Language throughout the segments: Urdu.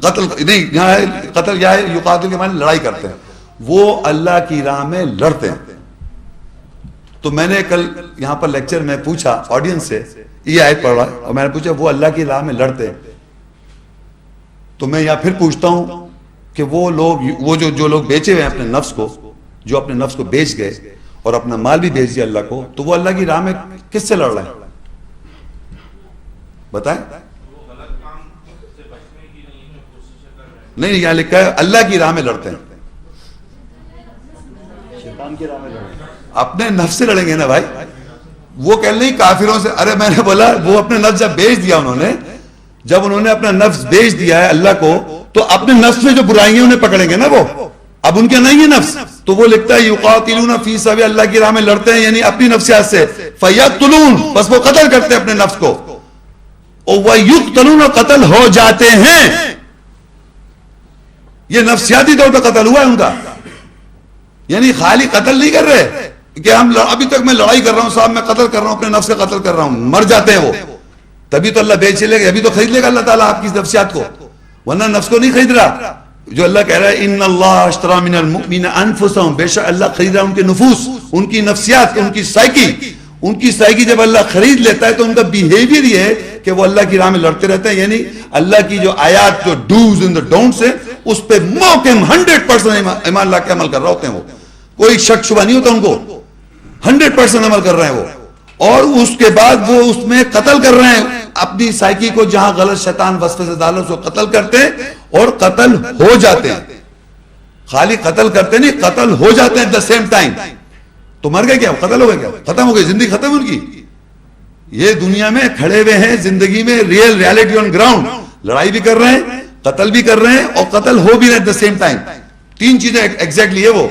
قتل نہیں، یہاں ہے قتل، یا ہے یقاتل کے معنی لڑائی کرتے ہیں، وہ اللہ کی راہ میں لڑتے ہیں. تو میں نے کل یہاں پر لیکچر میں پوچھا آڈینس سے، یہ آیت پڑھ رہا ہے اور میں نے پوچھا وہ اللہ کی راہ میں لڑتے ہیں، تو میں یہاں پھر پوچھتا ہوں کہ وہ لوگ، وہ جو لوگ بیچے ہوئے ہیں اپنے نفس کو، جو اپنے نفس کو بیچ گئے اور اپنا مال بھی بیچ دیا اللہ کو، تو وہ اللہ کی راہ میں کس سے لڑ رہے ہیں بتائیں؟ نہیں، یہاں لکھا ہے اللہ کی راہ میں لڑتے ہیں. شیطان کی راہ میں لڑیں. اپنے نفس سے لڑیں گے نا بھائی. وہ کہہ نہیں کافروں سے، ارے میں نے بولا وہ اپنے نفس جب بیچ دیا جب انہوں نے اپنا نفس بیچ دیا ہے اللہ کو، تو اپنے نفس میں جو برائیں گے انہیں پکڑیں گے نا، وہ اب ان کے نہیں ہے نفس. تو وہ لکھتا ہے یقاتلون فی سبیل اللہ کی راہ میں لڑتے ہیں، یعنی اپنی نفسیات سے. فیقتلون، بس وہ قتل کرتے ہیں اپنے نفس کو، اور ویقتلون، قتل ہو جاتے ہیں. یہ نفسیاتی طور پہ قتل ہوا ہے ان کا، یعنی خالی قتل نہیں کر رہے کہ ہم ابھی تک میں لڑائی کر رہا ہوں صاحب، میں قتل کر رہا ہوں، اپنے نفس کا قتل کر رہا ہوں. مر جاتے ہیں وہ، تبھی تو اللہ بیچ لے گا، ابھی تو خرید لے گا اللہ تعالیٰ آپ کی نفسیات کو، ورنہ نفس کو نہیں خرید رہا. جو اللہ کہہ رہا ہے ان اللہ اشتری من المؤمنین انفسهم، بے شک اللہ خرید رہا ہے ان کے نفوس، ان کی نفسیات، ان کی سائیکی جب اللہ خرید لیتا ہے تو ان کا بیہیویئر یہ ہے کہ وہ اللہ کی راہ میں لڑتے رہتے ہیں. یعنی اللہ کی جو آیات، جو ڈوز اینڈ ڈونٹس ہیں، اس پہ محکم 100% ایمان لا کے عمل کر رہے ہوتے ہیں. وہ کوئی شک شبہ نہیں ہوتا ان کو، 100% عمل کر رہے ہیں وہ. اور اس کے بعد وہ اس میں قتل کر رہے ہیں اپنی سائیکی کو، جہاں غلط شیطان وسوسے سے ڈالو اس کو قتل کرتے ہیں اور قتل ہو جاتے ہیں. خالی قتل کرتے نہیں، قتل ہو جاتے ہیں ایٹ دا سیم ٹائم. تو مر گئے کیا؟ قتل ہو گئے کیا؟ ختم ہو گئی زندگی، ختم ان کی. یہ دنیا میں کھڑے ہوئے ہیں زندگی میں، ریئلٹی آن گراؤنڈ، لڑائی بھی کر رہے ہیں، قتل بھی کر رہے ہیں اور قتل ہو بھی رہے ہیں ایٹ دا سیم ٹائم. تین چیزیں ایگزیکٹلی ہے وہ.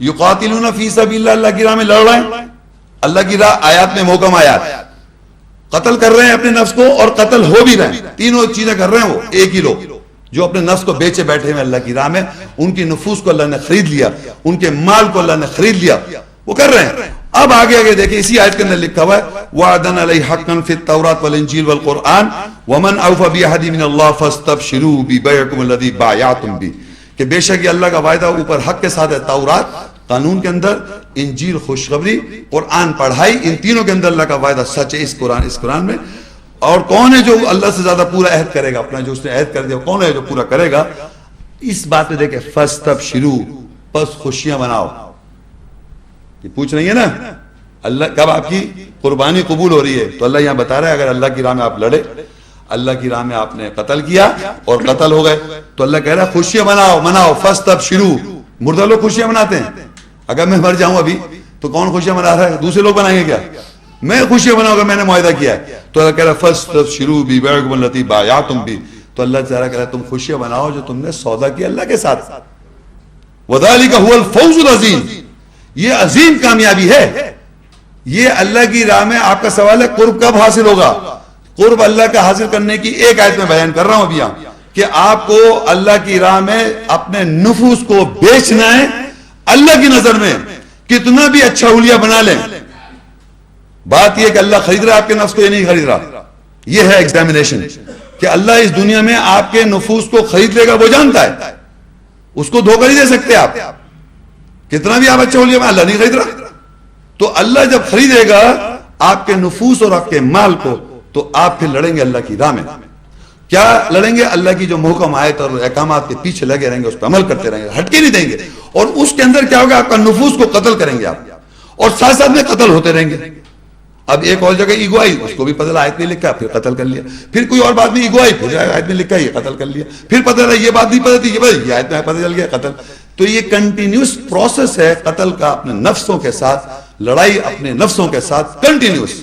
یقاتلون فی سبیل اللہ، اللہ کی راہ میں لڑ رہے ہیں، اللہ کی راہ آیات میں محکم آیات، قتل کر رہے ہیں اپنے نفس کو اور قتل ہو بھی رہے ہیں. تینوں چیزیں کر رہے ہیں وہ ایک ہی لوگ، جو اپنے نفس کو بیچے بیٹھے ہیں اللہ کی راہ میں. ان کی نفوس کو اللہ نے خرید لیا، ان کے مال کو اللہ نے خرید لیا، وہ کر رہے ہیں. اب آگے دیکھیں اسی آیت کے اندر لکھا ہوا ہے وعدن علیہ حقا فی التوراۃ والانجیل والقرآن ومن اوفی بعہدہ من اللہ فاستبشروا ببیعکم الذی بایعتم بہ، کہ بے شک یہ اللہ کا وعدہ اوپر حق کے ساتھ ہے. تورات قانون کے اندر، انجیل خوشخبری، قرآن پڑھائی، ان تینوں کے اندر اللہ کا وعدہ سچ ہے اس قرآن میں. اور کون ہے جو اللہ سے زیادہ پورا عہد کرے گا اپنا، جو اس نے عہد کر دیا کون ہے جو پورا کرے گا؟ اس بات پہ دیکھیں فاستبشروا، پس خوشیاں مناؤ. یہ پوچھ رہی ہے نا اللہ کب آپ کی قربانی قبول ہو رہی ہے؟ تو اللہ یہاں بتا رہا ہے اگر اللہ کی راہ میں آپ لڑے، اللہ کی راہ میں آپ نے قتل کیا اور قتل ہو گئے، تو اللہ کہہ رہا ہے خوشیاں مناؤ. فاستبشروا، مردہ لوگ خوشیاں مناتے ہیں. اگر میں مر جاؤں ابھی تو کون خوشیاں منا رہا ہے؟ دوسرے لوگ منائیں گے کیا؟ میں خوشیاں مناؤں گا، میں نے معاہدہ کیا ہے. تو اللہ کہہ رہا ہے فاستبشروا ببیعکم الذی بایعتم بہ، تو اللہ تعالیٰ کہہ رہا ہے تم خوشیاں مناؤ جو تم نے سودا کیا اللہ کے ساتھ. وذالک هو الفوز العظیم، یہ عظیم کامیابی ہے. یہ اللہ کی راہ میں آپ کا سوال ہے قرب کب حاصل ہوگا؟ قرب اللہ کا حاصل کرنے کی ایک آیت میں بیان کر رہا ہوں ابھی یہاں، کہ آپ کو اللہ کی راہ میں اپنے نفوس کو بیچنا ہے. اللہ کی نظر میں کتنا بھی اچھا حلیہ بنا لیں، بات یہ کہ اللہ خرید رہا ہے آپ کے نفس کو، یہ نہیں خرید رہا. یہ ہے ایگزامینیشن کہ اللہ اس دنیا میں آپ کے نفوس کو خرید لے گا، وہ جانتا ہے. اس کو دھوکہ نہیں دے سکتے آپ، کتنا بھی آپ اچھا حلیہ بنا، اللہ نہیں خرید رہا. تو اللہ جب خریدے گا آپ کے نفوس اور آپ کے مال کو، تو آپ پھر لڑیں گے اللہ کی راہ میں. کیا لڑیں گے؟ اللہ کی جو محکم آیت اور احکامات کے پیچھے لگے رہیں گے، اس پہ عمل کرتے رہیں گے، ہٹ کے نہیں دیں گے. اور اس کے اندر کیا ہوگا؟ آپ کا نفوس کو قتل کریں گے آپ، اور ساتھ ساتھ میں قتل ہوتے رہیں گے. اب ایک اور جگہ ایگو آئی، اس کو بھی پتہ آیت میں لکھا، پھر قتل کر لیا. پھر کوئی اور بات نہیں، ایگو آئی، پھر آیت میں لکھا، یہ قتل کر لیا. پھر پتہ رہا یہ بات نہیں پتہ تھی، یہ آیت میں پتہ چل گیا، قتل. تو یہ کنٹینیوس پروسیس ہے قتل کا، اپنے نفسوں کے ساتھ لڑائی، اپنے نفسوں کے ساتھ کنٹینیوس.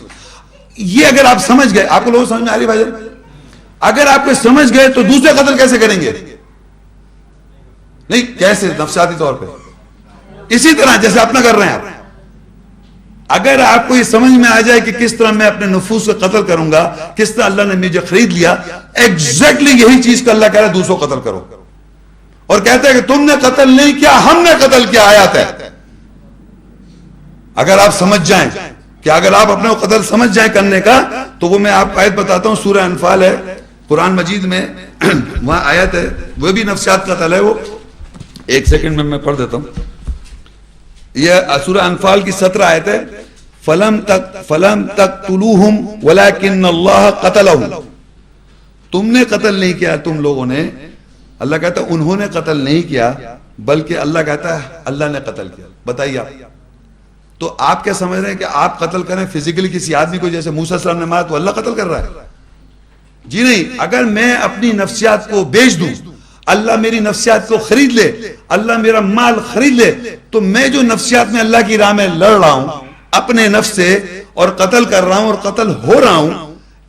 یہ اگر آپ سمجھ گئے، آپ کو لوگ سمجھ میں آ رہی بھائی جان؟ اگر آپ کو سمجھ گئے تو دوسرے قتل کیسے کریں گے؟ نہیں کیسے؟ نفسیاتی طور پہ اسی طرح جیسے اپنا کر رہے ہیں آپ. اگر آپ کو یہ سمجھ میں آ جائے کہ کس طرح میں اپنے نفوس سے قتل کروں گا، کس طرح اللہ نے مجھے خرید لیا، ایگزیکٹلی یہی چیز کا اللہ کہہ رہا ہے دوسروں قتل کرو. اور کہتا ہے کہ تم نے قتل نہیں کیا، ہم نے قتل کیا. آیات ہے. اگر آپ سمجھ جائیں کہ اگر آپ اپنے قتل سمجھ جائیں کرنے کا، تو وہ میں آپ کو آیت بتاتا ہوں، سورہ انفال ہے قرآن مجید میں وہاں آیت ہے، وہ بھی نفسیات کا قتل ہے، وہ ایک سیکنڈ میں پڑھ دیتا ہوں. یہ سورہ انفال کی 17 آیت ہے. فلم تقتلوہم ولکن اللہ قتلہم. تم نے قتل نہیں کیا تم لوگوں نے، اللہ کہتا ہے انہوں نے قتل نہیں کیا بلکہ اللہ کہتا ہے اللہ نے قتل کیا. بتائیے آپ، تو آپ کیا سمجھ رہے ہیں کہ آپ قتل کریں فزیکلی کسی آدمی کو، جیسے موسیٰ علیہ السلام نے مارا تو اللہ قتل کر رہا ہے؟ جی نہیں. اگر میں اپنی نفسیات کو بیچ دوں، اللہ میری نفسیات کو خرید لے، اللہ میرا مال خرید لے، تو میں جو نفسیات میں اللہ کی راہ میں لڑ رہا ہوں اپنے نفس سے اور قتل کر رہا ہوں اور قتل ہو رہا ہوں،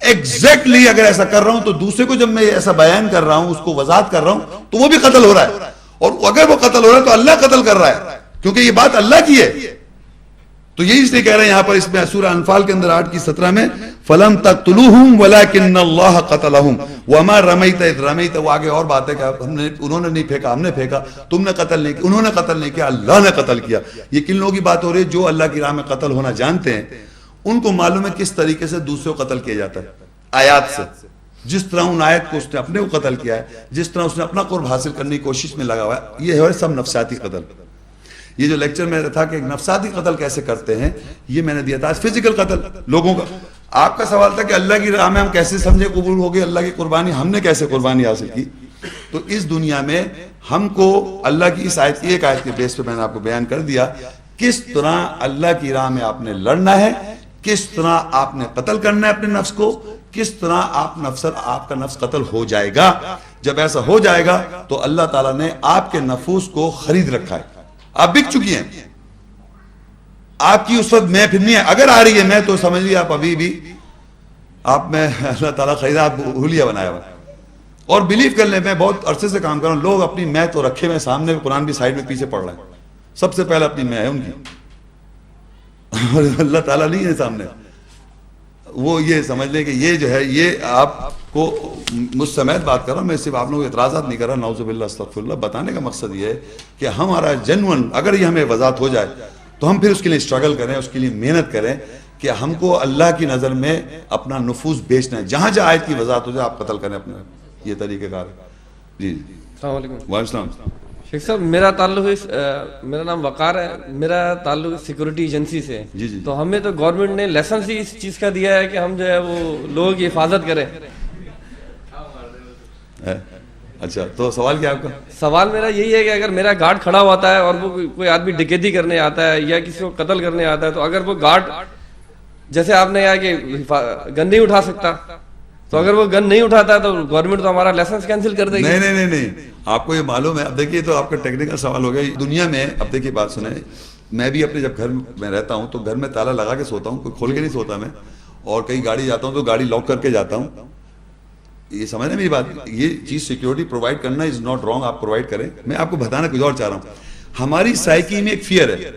ایگزیکٹلی اگر ایسا کر رہا ہوں تو دوسرے کو جب میں ایسا بیان کر رہا ہوں، اس کو وضاحت کر رہا ہوں، تو وہ بھی قتل ہو رہا ہے. اور اگر وہ قتل ہو رہا ہے تو اللہ قتل کر رہا ہے، کیونکہ یہ بات اللہ کی ہے. تو یہی اس لیے کہہ رہے ہیں یہاں پر اس میں سورہ انفال کے اندر 8 کی 17 میں فَلَمْ تَقْتُلُوهُمْ وَلَكِنَّ اللَّهَ قَتَلَهُمْ وَمَا رَمَيْتَ إِذْ رَمَيْتَ. وہ آگے اور بات ہے کہ انہوں نے نہیں پھینکا، ہم نے پھینکا. تم نے قتل نہیں کیا، انہوں نے قتل نہیں کیا، اللہ نے قتل کیا. یہ کن لوگوں کی بات ہو رہی ہے؟ جو اللہ کی راہ میں قتل ہونا جانتے ہیں، ان کو معلوم ہے کس طریقے سے دوسروں کو قتل کیا جاتا ہے. آیات سے، جس طرح ان آیت کو اس نے اپنے کو قتل کیا ہے، جس طرح اس نے اپنا قرب حاصل کرنے کی کوشش میں لگا ہوا ہے، یہ ہے سب نفسیاتی قتل. یہ جو لیکچر میں تھا کہ نفسیاتی قتل کیسے کرتے ہیں، یہ میں نے دیا تھا. فزیکل قتل لوگوں کا، آپ کا سوال تھا کہ اللہ کی راہ میں ہم کیسے سمجھے قبول ہو گئے، اللہ کی قربانی ہم نے کیسے قربانی حاصل کی. تو اس دنیا میں ہم کو اللہ کی اس آیت کی ایک آیت کے بیس پہ میں نے آپ کو بیان کر دیا کس طرح اللہ کی راہ میں آپ نے لڑنا ہے، کس طرح آپ نے قتل کرنا ہے اپنے نفس کو، کس طرح آپ کا نفس قتل ہو جائے گا. جب ایسا ہو جائے گا تو اللہ تعالیٰ نے آپ کے نفوس کو خرید رکھا ہے. آپ بک چکی ہیں، آپ کی اس وقت میں پھر نہیں ہے. اگر آ رہی ہے میں تو سمجھ لیے آپ ابھی بھی آپ میں اللہ تعالیٰ خریدا، آپ حلیہ بنایا ہوا. اور بلیو کر لیں، میں بہت عرصے سے کام کر رہا ہوں، لوگ اپنی میں تو رکھے ہوئے سامنے، قرآن بھی سائڈ میں پیچھے پڑھ رہے ہیں. سب سے پہلے اپنی میں ہے ان کی، اور اللہ تعالیٰ نہیں ہے سامنے. وہ یہ سمجھ لیں کہ یہ جو ہے، یہ آپ کو مجھ سمیت بات کر رہا ہوں، میں صرف آپ لوگوں کو اعتراضات نہیں کر رہا، نعوذ باللہ استغفر اللہ. بتانے کا مقصد یہ ہے کہ ہمارا جنون اگر یہ ہمیں وضاحت ہو جائے تو ہم پھر اس کے لیے اسٹرگل کریں، اس کے لیے محنت کریں کہ ہم کو اللہ کی نظر میں اپنا نفوس بیچنا ہے. جہاں جہاں آیت کی وضاحت ہو جائے آپ قتل کریں اپنا. یہ طریقہ کار ہے. جی السلام علیکم. وعلیکم السلام. شیخ صاحب، میرا تعلق میرا نام وقار ہے، میرا تعلق سیکورٹی ایجنسی سے. جی. تو ہمیں تو گورنمنٹ نے لائسنس ہی اس چیز کا دیا ہے کہ ہم جو ہے وہ لوگوں کی حفاظت کریں. اچھا، تو سوال کیا آپ کا؟ سوال میرا یہی ہے کہ اگر میرا گارڈ کھڑا ہوتا ہے اور وہ کوئی آدمی ڈکیتی کرنے آتا ہے یا کسی کو قتل کرنے آتا ہے، تو اگر وہ گارڈ، جیسے آپ نے کہا کہ گن نہیں اٹھا سکتا، تو اگر وہ گن نہیں اٹھاتا ہے تو گورنمنٹ تو ہمارا لائسنس کینسل کر دے گی. نہیں، آپ کو یہ معلوم ہے. اب دیکھیے، تو آپ کا ٹیکنیکل سوال ہو گیا. دنیا میں اب دیکھیے بات سنیں، میں بھی اپنے جب گھر میں رہتا ہوں تو گھر میں تالا لگا کے سوتا ہوں، کوئی کھول کے نہیں سوتا میں. اور کہیں گاڑی جاتا ہوں تو گاڑی لاک کر کے جاتا ہوں. یہ سمجھ رہے میری بات؟ یہ چیز سیکیورٹی پرووائڈ کرنا از ناٹ رانگ، آپ پرووائڈ کریں. میں آپ کو بتانا کچھ اور چاہ رہا ہوں. ہماری سائیکی میں ایک فیئر ہے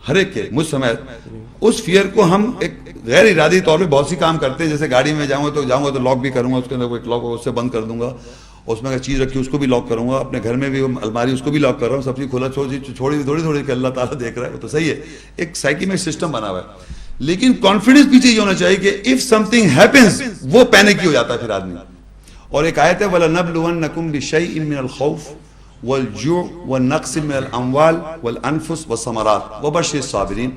ہر ایک کے، مجھ سمیت. اس فیئر کو ہم ایک غیر ارادی طور پہ بہت سی کام کرتے ہیں. جیسے گاڑی میں جاؤں گا تو لاک بھی کروں گا، اس کے اندر کوئی لاک اس سے بند کر دوں گا، اس میں اگر چیز رکھی اس کو بھی لاک کروں گا. اپنے گھر میں بھی الماری اس کو بھی لاک کر رہا ہوں. سب چیز کھلا چھوڑی تھوڑی کہ اللہ تعالیٰ دیکھ رہا ہے، وہ تو صحیح ہے. ایک سائیکی میں سسٹم بنا ہوا ہے. لیکن کانفیڈنس پیچھے یہ ہونا چاہیے کہ اف سم تھنگ ہیپنس، وہ پینک ہی ہو جاتا ہے پھر آدمی. اور ایک آیت ہے وَلَنَبْلُوَنَّكُمْ بِشَيْءٍ مِّنَ الْخَوْفِ وَالْجُوعِ وَالنَّقْصِ مِّنَ الْأَمْوَالِ وَالْأَنفُسِ وَالثَّمَرَاتِ وَبَشِّرِ الصَّابِرِينَ.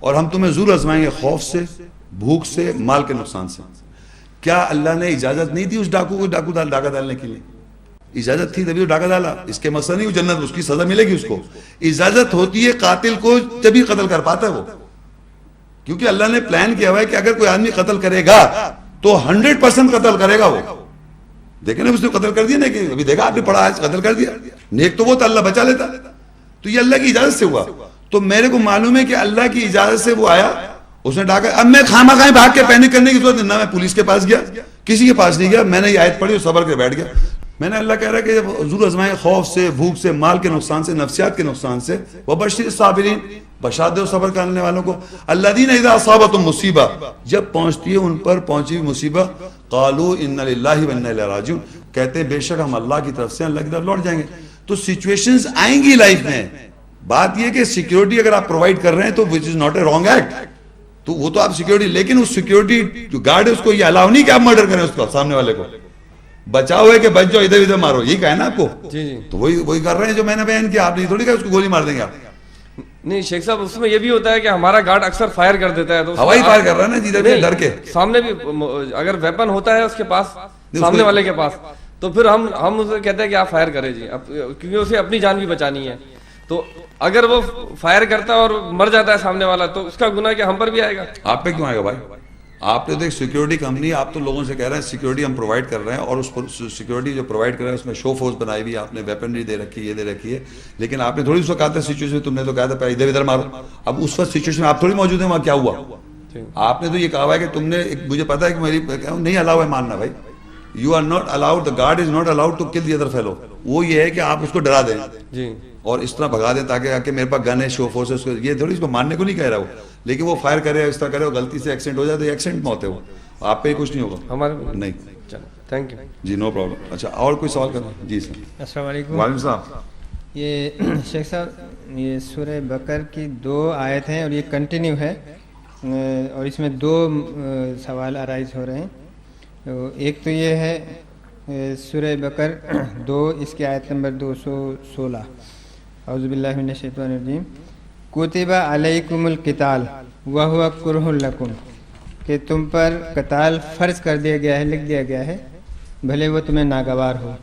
اور ہم تمہیں ضرور آزمائیں گے خوف سے، بھوک سے، مال کے نقصان سے. کیا اللہ نے اجازت نہیں دی اس ڈاکو کو ڈاکہ ڈالنے کے لیے؟ اجازت تھی تبھی وہ ڈاکہ ڈالا. اس کے مسئلہ نہیں وہ جنت، اس کی سزا ملے گی اس کو. اجازت ہوتی ہے قاتل کو تبھی قتل کر پاتا ہے وہ، کیونکہ اللہ نے پلان کیا ہوا ہے کہ اگر کوئی آدمی قتل کرے گا تو 100% قتل کرے گا وہ. دیکھیں نا، اس نے قتل کر دیا نا، کہ ابھی دیکھا آپ نے پڑھا ہے، قتل کر دیا. نیک تو وہ تو اللہ بچا لیتا. تو یہ اللہ کی اجازت سے ہوا. تو میرے کو معلوم ہے کہ اللہ کی اجازت سے وہ آیا، اس نے ڈاکہ. اب میں خامہ خواہ بھاگ کے پینک کرنے کی ضرورت نہیں. نہ میں پولیس کے پاس گیا، کسی کے پاس نہیں گیا. میں نے یہ آیت پڑھی اور صبر کے بیٹھ گیا. میں نے اللہ کہہ رہا ہے کہ ضرور آزمائیں خوف سے، بھوک سے، مال کے نقصان سے، نفسیات کے نقصان سے. وبشر الصابرین، بشارت دو صبر کرنے والوں کو. الذین اذا اصابتهم مصیبہ، جب پہنچتی ہے ان پر پہنچی ہوئی مصیبت، قالوا انا للہ وانا الیہ راجعون، کہتے ہیں بے شک ہم اللہ کی طرف سے اللہ کی طرف لوٹ جائیں گے. تو سچویشنز آئیں گی لائف میں. بات یہ کہ سیکیورٹی اگر آپ پرووائڈ کر رہے ہیں تو which is not a wrong act, تو وہ تو آپ سیکیورٹی، لیکن اس سیکیورٹی جو گارڈ ہے اس کو یہ الاؤ نہیں کہ آپ مرڈر کریں اس کو، سامنے والے کو. بچاؤ ہے کہ بچ جاؤ ادھر ادھر مارو, یہی کہا ہے نا آپ کو. جی جی تو وہی کر رہے ہیں جو میں نے بیان کیا. آپ نے تھوڑی کہا اس کو گولی مار دیں گے آپ. نہیں شیخ صاحب, اس میں یہ بھی ہوتا ہے کہ ہمارا گارڈ اکثر فائر کر دیتا ہے, تو ہوائی فائر کر رہا ہے نا جدھر بھی ڈر کے. سامنے بھی اگر ویپن ہوتا ہے اس کے پاس, سامنے والے کے پاس, تو پھر ہم اسے کہتے ہیں کہ آپ فائر کریں جی, کیونکہ اسے اپنی جان بھی بچانی ہے. تو اگر وہ فائر کرتا ہے اور مر جاتا ہے سامنے والا, تو اس کا گناہ کیا ہم پر بھی آئے گا؟ آپ پہ کیوں آئے گا بھائی؟ آپ نے تو ایک سیکیورٹی کمپنی, آپ تو لوگوں سے کہہ رہے ہیں سیکیورٹی ہم پرووائڈ کر رہے ہیں, اور اس سیکیورٹی جو پرووائڈ کر رہے ہیں اس میں شو فورس بنائی ہوئی, آپ نے ویپنری دے رکھی ہے, یہ دے رکھی ہے, لیکن آپ نے تھوڑی سو کہا تھا سچویشن, تم نے تو کہا تھا پہلے ادھر ادھر مارو. اب اس وقت سچویشن میں آپ تھوڑی موجود ہیں, وہاں کیا ہوا؟ آپ نے تو یہ کہا ہے کہ تم نے, مجھے پتا ہے کہ میری نہیں الاؤ ہے ماننا بھائی, you are not allowed, the guard is not allowed to kill the other fellow. وہ یہ ہے کہ آپ اس کو ڈرا دیں جی اور اس طرح بھگا دیں تاکہ میرے پاس گن ہے, شو فورس ہے, یہ تھوڑی اس کو ماننے کو نہیں کہہ رہا وہ, لیکن وہ فائر کرے, اس طرح کرے, وہ غلطی سے ایکسیڈنٹ ہو جائے تو ایکسیڈنٹ میں ہوتے ہو, آپ پہ کچھ نہیں ہوگا. ہمارے نہیں. تھینک یو جی نو پرابلم. اچھا اور کوئی سوال کرنا؟ جی سر. السلام علیکم. وعلیکم السلام. یہ شیخ صاحب, یہ سورہ بقر کی 2 آیت ہیں اور یہ کنٹینیو ہے, اور اس میں 2 سوال ارائز ہو رہے ہیں. ایک تو یہ ہے سورہ بقر 2 اس کی آیت نمبر 216, اعوذ باللہ من الشیطان الرجیم, کتب علیکم القتال وہو کرہ لکم, کہ تم پر قتال فرض کر دیا گیا ہے, لکھ دیا گیا ہے, بھلے وہ تمہیں ناگوار ہو.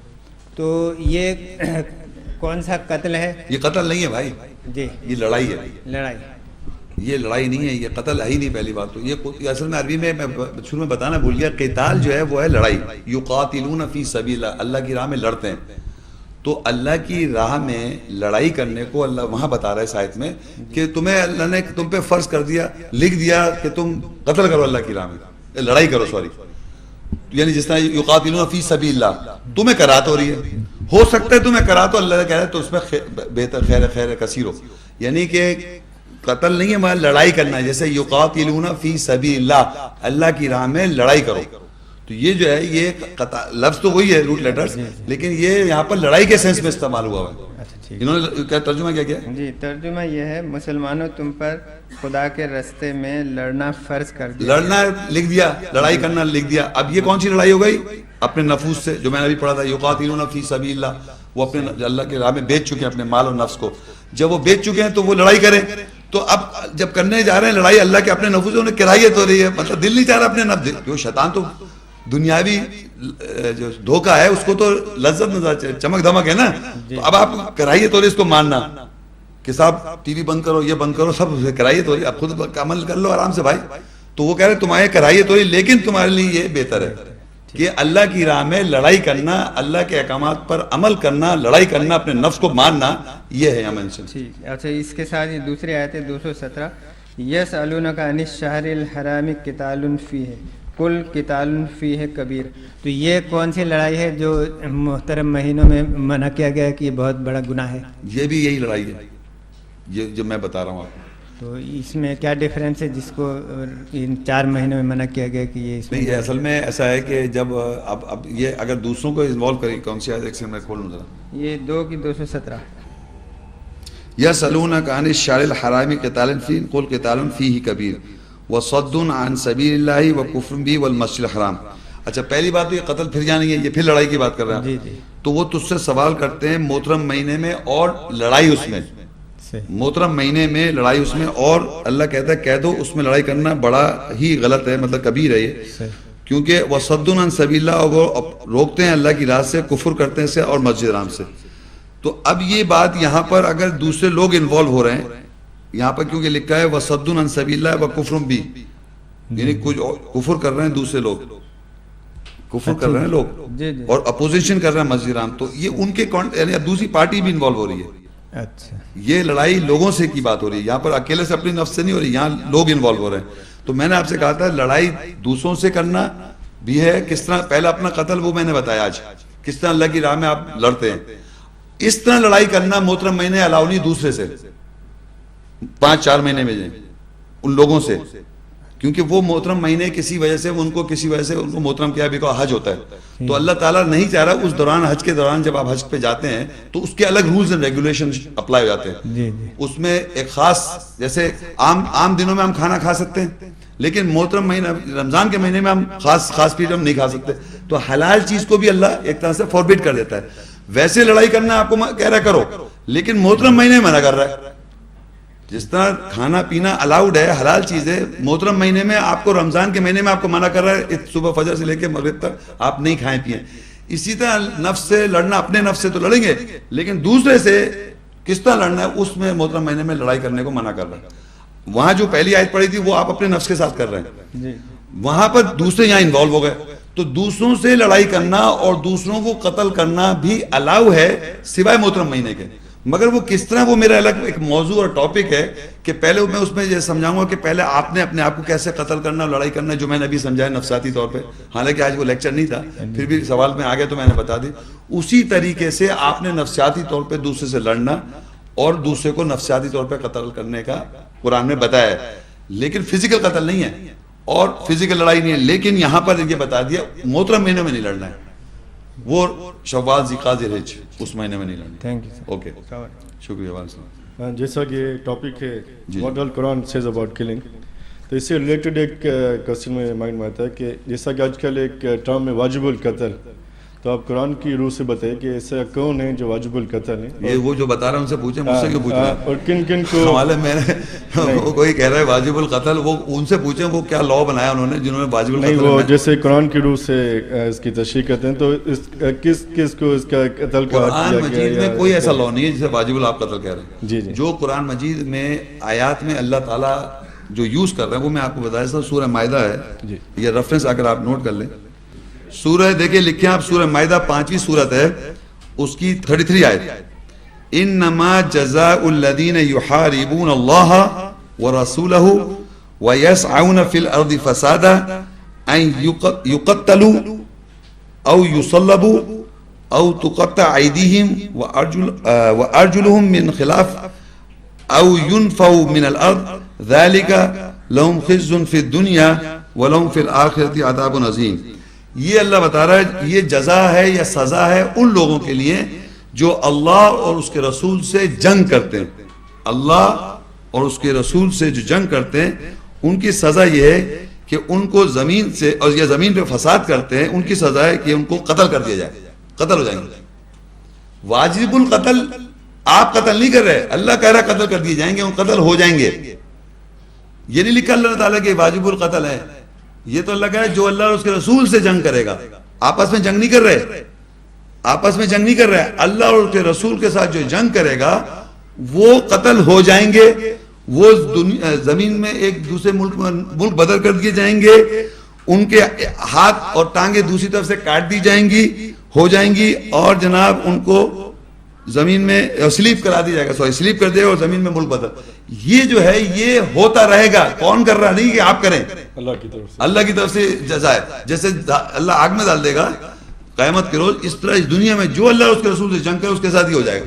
تو یہ کون سا قتل ہے؟ یہ قتل نہیں ہے بھائی, جی یہ لڑائی ہے. لڑائی, یہ لڑائی نہیں ہے, یہ قتل ہے ہی نہیں. پہلی بات تو یہ اصل میں عربی میں شروع میں بتانا بھول گیا, قتال جو ہے وہ ہے لڑائی. یقاتلون فی سبیل اللہ, اللہ کی راہ میں لڑتے ہیں. تو اللہ کی راہ میں لڑائی کرنے کو اللہ وہاں بتا رہا ہے اس آیت میں کہ تمہیں اللہ نے تم پہ فرض کر دیا, لکھ دیا کہ تم قتل کرو اللہ کی راہ میں, لڑائی کرو, سوری, یعنی جس طرح یقاتلون فی سبیل اللہ, تمہیں کرات ہو رہی ہے, ہو سکتا ہے تمہیں کرات ہو, اللہ کہہ رہا ہے تو اس میں بہتر خیر کثیر ہو, یعنی کہ قتل نہیں ہے, مگر لڑائی کرنا ہے. جیسے یقاتلون فی سبیل اللہ, اللہ کی راہ میں لڑائی کرو. تو یہ جو ہے یہ لفظ تو وہی ہے روٹ لیٹرز, لیکن یہ یہاں پر لڑائی کے سینس میں استعمال ہوا ہے. انہوں نے کیا ترجمہ کیا کیا؟ جی ترجمہ یہ ہے, مسلمانوں تم پر خدا کے راستے میں لڑنا فرض کر دیا. لڑنا لکھ دیا, لڑائی کرنا لکھ دیا. اب یہ کون سی لڑائی ہو گئی؟ اپنے نفوس سے, جو میں نے ابھی پڑھا تھا, یقاتلون فی سبیل اللہ, وہ اپنے اللہ کے راہ میں بیچ چکے ہیں اپنے مال اور نفس کو. جب وہ بیچ چکے ہیں تو وہ لڑائی کریں. تو اب جب کرنے جا رہے ہیں لڑائی اللہ کے اپنے نفوس سے, انہیں کرائیت ہو رہی ہے, مطلب دل نہیں چاہ رہا اپنے نفس, جو شیطان تو دنیاوی جو دھوکہ ہے اس کو تو لذت نظر چمک دھمک ہے نا. تو اب آپ کرائیت ہو رہی اس کو ماننا کہ صاحب ٹی وی بند کرو, یہ بند کرو, سب کرائیت ہو رہی, اب خود عمل کر لو آرام سے بھائی. تو وہ کہہ رہے تمہارے کرائیت ہو رہی, لیکن تمہارے لیے یہ بہتر ہے کہ اللہ کی راہ میں لڑائی کرنا, اللہ کے احکامات پر عمل کرنا, لڑائی کرنا, اپنے نفس کو مارنا, یہ ہے یہاں مینشن. ٹھیک. اچھا اس کے ساتھ یہ دوسری آیت ہے 217, یسألونک عن الشہر الحرام قتال فیہ قل قتال فیہ کبیر. تو یہ کون سی لڑائی ہے جو محترم مہینوں میں منع کیا گیا ہے کہ یہ بہت بڑا گناہ ہے؟ یہ بھی یہی لڑائی ہے, یہ جو میں بتا رہا ہوں آپ کو. تو اس میں کیا ڈیفرنس ہے جس کو ان 4 مہینوں میں منع کیا گیا کہ یہ اس میں؟ نہیں, اصل میں ایسا ہے کہ جب اب یہ اگر دوسروں کو انوالو کریں, کون سی آیت سے میں کھول لوں ذرا, یہ 2 کی 217, یسألونک عن الشہر الحرام قتال فیہ قل قتال فیہ کبیر وصد عن سبیل اللہ وکفر بہ والمسجد الحرام. اچھا پہلی بات تو یہ قتل پھر جانی ہے, یہ پھر لڑائی کی بات کر رہے ہیں. جی جی. تو وہ تجھ سے سوال کرتے ہیں محترم مہینے میں اور لڑائی اس میں, محترم مہینے میں لڑائی اس میں, اور اللہ کہتا ہے کہہ دو اس میں لڑائی کرنا بڑا ہی غلط ہے, مطلب کبیر ہے یہ, کیونکہ وصد عن سبیل اللہ, وہ روکتے ہیں اللہ کی راہ سے, کفر کرتے ہیں سے, اور مسجد حرام سے. تو اب یہ بات یہاں پر اگر دوسرے لوگ انوالو ہو رہے ہیں یہاں پر, کیونکہ لکھا ہے وصد عن سبیل اللہ وکفر بہ, یعنی کچھ کفر کر رہے ہیں دوسرے لوگ, کفر کر رہے ہیں لوگ اور اپوزیشن کر رہے ہیں مسجد حرام, تو یہ ان کے یعنی اب دوسری پارٹی بھی انوالو ہو رہی ہے. اچھا یہ لڑائی لوگوں سے کی بات ہو رہی ہے, یہاں پر اکیلے سے اپنی نفس سے نہیں ہو رہی, یہاں لوگ انوالو ہو رہے ہیں. تو میں نے آپ سے کہا تھا لڑائی دوسروں سے کرنا بھی ہے, کس طرح پہلا اپنا قتل وہ میں نے بتایا آج, کس طرح اللہ کی راہ میں آپ لڑتے ہیں. اس طرح لڑائی کرنا محترم مہینے الاؤ نہیں دوسرے سے, 5-4 مہینے میں جائیں ان لوگوں سے, کیونکہ وہ محترم مہینے کسی وجہ سے ان کو محترم کیا بھی کو حج ہوتا ہے, تو اللہ تعالیٰ نہیں چاہ رہا اس دوران, حج کے دوران جب آپ حج پہ جاتے ہیں تو اس کے الگ رولز اینڈ ریگولیشن اپلائی ہو جاتے ہیں. اس میں ایک خاص, جیسے عام دنوں میں ہم کھانا کھا سکتے ہیں, لیکن محترم مہینہ رمضان کے مہینے میں ہم خاص پیریڈ ہم نہیں کھا سکتے. تو حلال چیز کو بھی اللہ ایک طرح سے فوربٹ کر دیتا ہے. ویسے لڑائی کرنا آپ کو کہہ رہا ہے کرو, لیکن محترم مہینے میں منع کر رہا ہے. جس طرح کھانا پینا الاؤڈ ہے, حلال چیز ہے, محترم مہینے میں آپ کو, رمضان کے مہینے میں آپ کو منع کر رہا ہے صبح فجر سے لے کے مغرب تک آپ نہیں کھائیں پیئیں. اسی طرح نفس سے لڑنا, اپنے نفس سے تو لڑیں گے, لیکن دوسرے سے کس طرح لڑنا ہے اس میں محترم مہینے میں لڑائی کرنے کو منع کر رہا ہے. وہاں جو پہلی آیت پڑھی تھی وہ آپ اپنے نفس کے ساتھ کر رہے ہیں, وہاں پر دوسرے یہاں انوالو ہو گئے. تو دوسروں سے لڑائی کرنا اور دوسروں کو قتل کرنا بھی الاؤ ہے سوائے محترم مہینے کے. مگر وہ کس طرح, وہ میرا الگ ایک موضوع اور ٹاپک ہے کہ پہلے میں اس میں یہ سمجھاؤں گا کہ پہلے آپ نے اپنے آپ کو کیسے قتل کرنا اور لڑائی کرنا, جو میں نے ابھی سمجھایا نفسیاتی طور پہ, حالانکہ آج وہ لیکچر نہیں تھا, پھر بھی سوال میں آ گیا تو میں نے بتا دی. اسی طریقے سے آپ نے نفسیاتی طور پہ دوسرے سے لڑنا اور دوسرے کو نفسیاتی طور پہ قتل کرنے کا قرآن میں بتایا ہے, لیکن فزیکل قتل نہیں ہے اور فزیکل لڑائی نہیں ہے. لیکن یہاں پر یہ بتا دیا محترم مہینے میں نہیں لڑنا ہے, وہ شوال ذی الحج اس مہینے میں نہیں لڑنا. Thank you. اوکے, شکریہ. جیسا کہ ٹاپک ہے what all Quran says about killing, تو اس سے ریلیٹڈ ایک کوشچن میرے مائنڈ میں آتا ہے کہ جیسا کہ آج کل ایک ٹرم ہے واجب القتل, تو آپ قرآن کی روح سے بتائیں کہ ایسا کون ہے جو واجب القتل ہے؟ یہ وہ جو بتا رہا ہوں ان سے پوچھیں, مجھ سے کیوں پوچھ رہے ہیں؟ اور کن کن کو حوالے میں نے وہ کوئی کہہ رہا ہے واجب القتل, وہ ان سے پوچھیں وہ کیا لا بنایا انہوں نے جنہوں نے واجب القتل. نہیں, وہ جیسے قرآن کی روح سے اس کی تشریح کرتے ہیں, تو کس کس کو اس کا قتل کا قرآن مجید میں کوئی ایسا لا نہیں ہے جسے واجب القتل قتل کہہ رہے ہیں. جی جی, جو قرآن مجید میں آیات میں اللہ تعالیٰ جو یوز کر رہے ہیں وہ میں آپ کو بتایا تھا. سورہ مائدہ ہے, یہ ریفرنس اگر آپ نوٹ کر لیں, سورہ دیکھیں لکھیں آپ, سورہ مائدہ 5ویں سورت ہے, اس کی 33 آیت, انما جزاء الذین یحاربون اللہ ورسولہ ویسعون فی الارض فسادا ان یقتلوا او یصلبوا او تقطع ایدیہم وارجلہم من خلاف او ينفوا من الارض ذلك لهم خزي في الدنيا ولهم في الاخرة عذاب عظیم. یہ اللہ بتا رہا ہے یہ جزا ہے یا سزا ہے ان لوگوں کے لیے جو اللہ اور اس کے رسول سے جنگ کرتے ہیں. اللہ اور اس کے رسول سے جو جنگ کرتے ہیں ان کی سزا یہ ہے کہ ان کو زمین سے, اور یہ زمین پہ فساد کرتے ہیں, ان کی سزا ہے کہ ان کو قتل کر دیا جائے, قتل ہو جائیں گے. واجب القتل آپ قتل نہیں کر رہے, اللہ کہہ رہا قتل کر دیے جائیں گے, ان قتل ہو جائیں گے. یہ نہیں لکھا اللہ تعالیٰ کہ واجب القتل ہے, یہ تو اللہ کہا ہے جو اللہ اور اس کے رسول سے جنگ کرے گا. آپس میں جنگ نہیں کر رہے, آپس میں جنگ نہیں کر رہے, اللہ اور اس کے رسول کے ساتھ جو جنگ کرے گا وہ قتل ہو جائیں گے. وہ زمین میں ایک دوسرے ملک بدل کر دیے جائیں گے, ان کے ہاتھ اور ٹانگیں دوسری طرف سے کاٹ دی جائیں گی, ہو جائیں گی, اور جناب ان کو زمین میں سلیپ کرا دیا جائے گا, سلیپ کر دے اور زمین میں ملک بدل. یہ جو ہے یہ ہوتا رہے گا. کون کر رہا, نہیں کہ آپ کریں, اللہ کی طرف سے جزا ہے. جیسے اللہ آگ میں ڈال دے گا قیامت کے روز, اس طرح اس دنیا میں جو اللہ اور اس کے رسول سے جنگ کرے اس کے ساتھ ہی ہو جائے گا.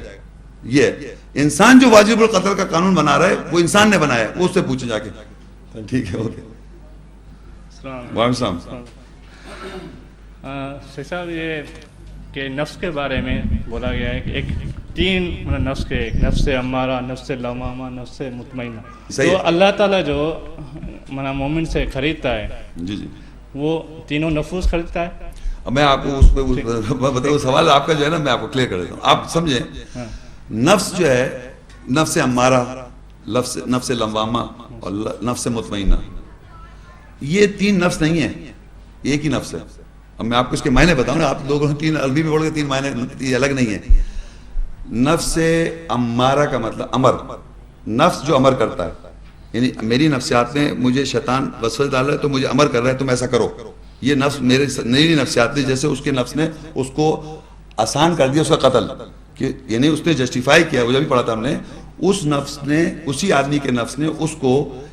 یہ انسان جو واجب القتل کا قانون بنا رہا ہے وہ انسان نے بنایا ہے, وہ اس سے پوچھے جا کے. ٹھیک ہے, اوکے. وعلیکم السلام. شیخ صاحب یہ کہ نفس کے بارے میں بولا گیا ہے کہ ایک تین نفس کے, ایک نفس امارہ, نفس لوامہ, نفس مطمئنہ. تو اللہ تعالیٰ جو مومن سے خریدتا ہے, جی جی, وہ تینوں نفوس خریدتا ہے. اب میں آپ کو اس پہ بتاؤں, سوال آپ کا جو ہے نا میں آپ کو کلیئر کر دیتا ہوں, آپ سمجھیں. نفس جو ہے, نفس امارہ, نفس لوامہ اور نفس مطمئنہ, یہ تین نفس نہیں ہیں, ایک ہی نفس ہے. اب میں آپ کو اس کے معنی بتاؤں نا, آپ لوگوں نے تین عربی میں پڑھ کے تین معنی, یہ الگ نہیں ہے. نفس امارہ کا مطلب امر, نفس جو امر کرتا ہے, یعنی میری نفسیات میں مجھے شیطان وسوسہ ڈال رہا ہے تو مجھے امر کر رہا ہے تم ایسا کرو. یہ نفس میری نفسیات نے, جیسے اس کے نفس نے اس کو آسان کر دیا اس کا قتل, کہ یعنی اس نے جسٹیفائی کیا, وہ جب بھی پڑھا تھا ہم نے, اس نفس نے, اسی آدمی کے نفس نے اس کو